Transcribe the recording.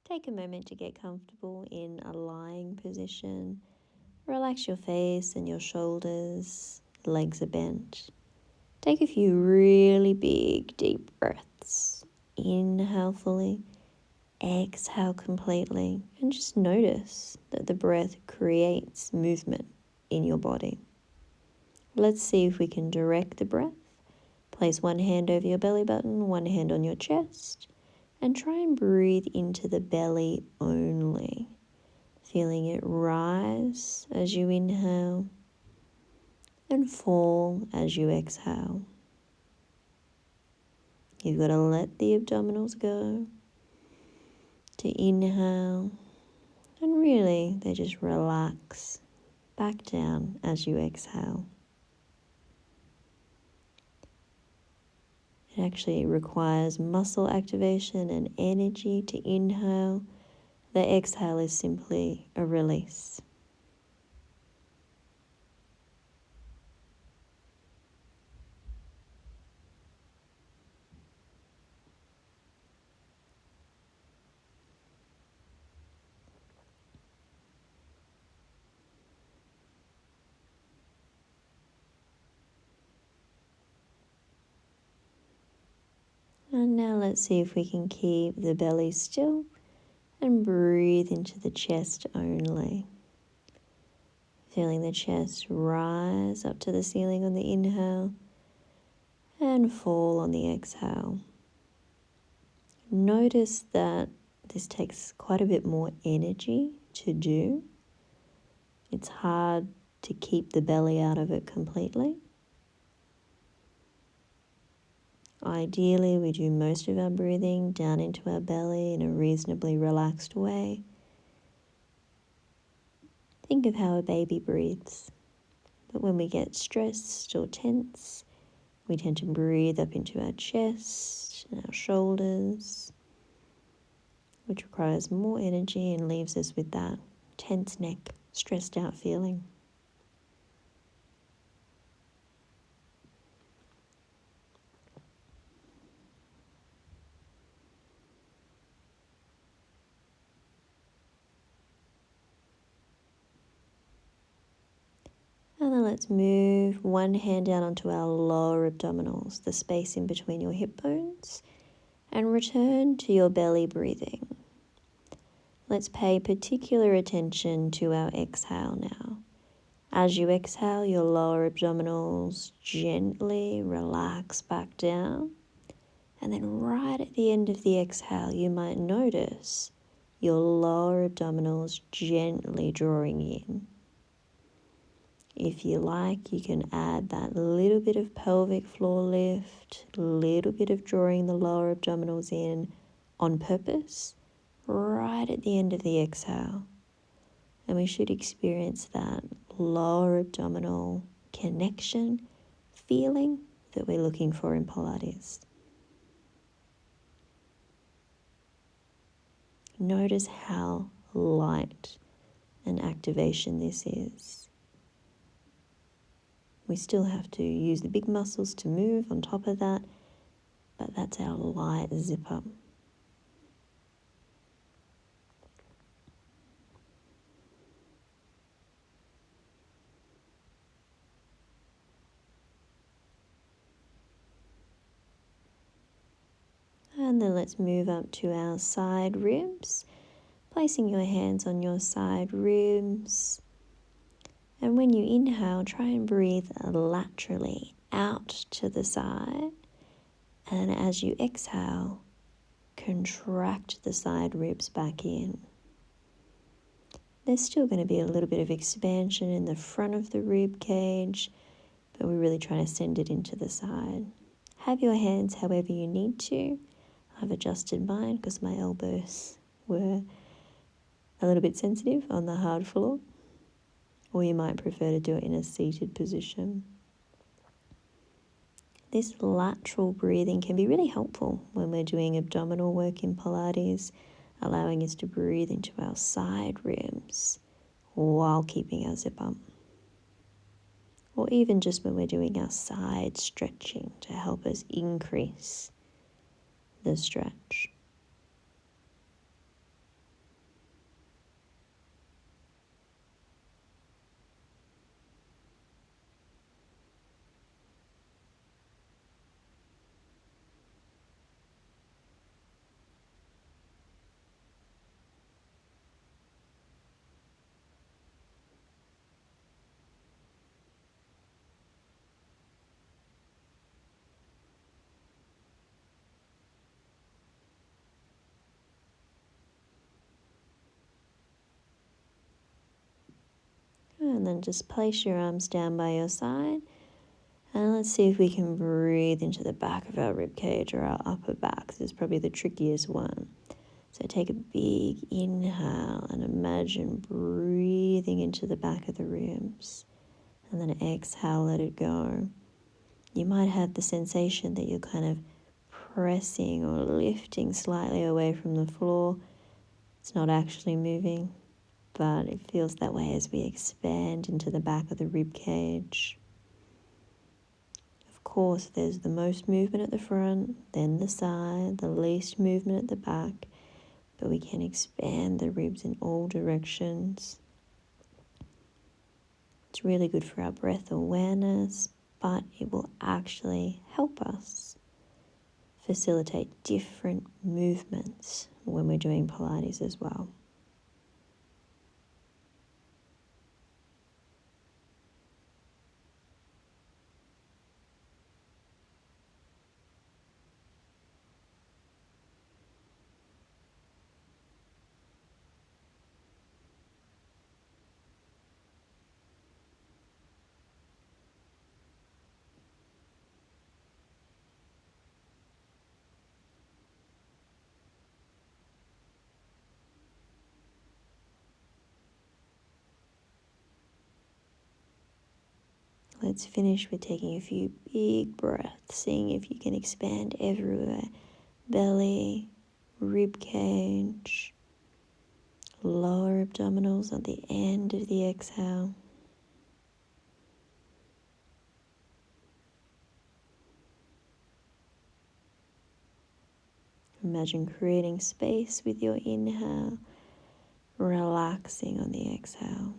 Take a moment to get comfortable in a lying position. Relax your face and your shoulders, legs are bent. Take a few really big, deep breaths. Inhale fully, exhale completely, and just notice that the breath creates movement in your body. Let's see if we can direct the breath. Place one hand over your belly button, one hand on your chest, and try and breathe into the belly only, feeling it rise as you inhale and fall as you exhale. You've got to let the abdominals go to inhale, and really they just relax back down as you exhale. It actually requires muscle activation and energy to inhale. The exhale is simply a release. And now let's see if we can keep the belly still and breathe into the chest only. Feeling the chest rise up to the ceiling on the inhale and fall on the exhale. Notice that this takes quite a bit more energy to do. It's hard to keep the belly out of it completely. Ideally, we do most of our breathing down into our belly in a reasonably relaxed way. Think of how a baby breathes. But when we get stressed or tense, we tend to breathe up into our chest and our shoulders, which requires more energy and leaves us with that tense neck, stressed out feeling. And then let's move one hand down onto our lower abdominals, the space in between your hip bones, and return to your belly breathing. Let's pay particular attention to our exhale now. As you exhale, your lower abdominals gently relax back down. And then right at the end of the exhale, you might notice your lower abdominals gently drawing in. If you like, you can add that little bit of pelvic floor lift, a little bit of drawing the lower abdominals in on purpose, right at the end of the exhale. And we should experience that lower abdominal connection, feeling that we're looking for in Pilates. Notice how light an activation this is. We still have to use the big muscles to move on top of that, but that's our light zip up. And then let's move up to our side ribs, placing your hands on your side ribs. And when you inhale, try and breathe laterally out to the side. And as you exhale, contract the side ribs back in. There's still going to be a little bit of expansion in the front of the rib cage, but we're really trying to send it into the side. Have your hands however you need to. I've adjusted mine because my elbows were a little bit sensitive on the hard floor, or you might prefer to do it in a seated position. This lateral breathing can be really helpful when we're doing abdominal work in Pilates, allowing us to breathe into our side ribs while keeping our zip up. Or even just when we're doing our side stretching to help us increase the stretch. then just place your arms down by your side. And let's see if we can breathe into the back of our rib cage or our upper back. This is probably the trickiest one. So take a big inhale and imagine breathing into the back of the ribs. And then exhale, let it go. You might have the sensation that you're kind of pressing or lifting slightly away from the floor. It's not actually moving, but it feels that way as we expand into the back of the rib cage. Of course, there's the most movement at the front, then the side, the least movement at the back, but we can expand the ribs in all directions. It's really good for our breath awareness, but it will actually help us facilitate different movements when we're doing Pilates as well. Let's finish with taking a few big breaths, seeing if you can expand everywhere. Belly, rib cage, lower abdominals at the end of the exhale. Imagine creating space with your inhale, relaxing on the exhale.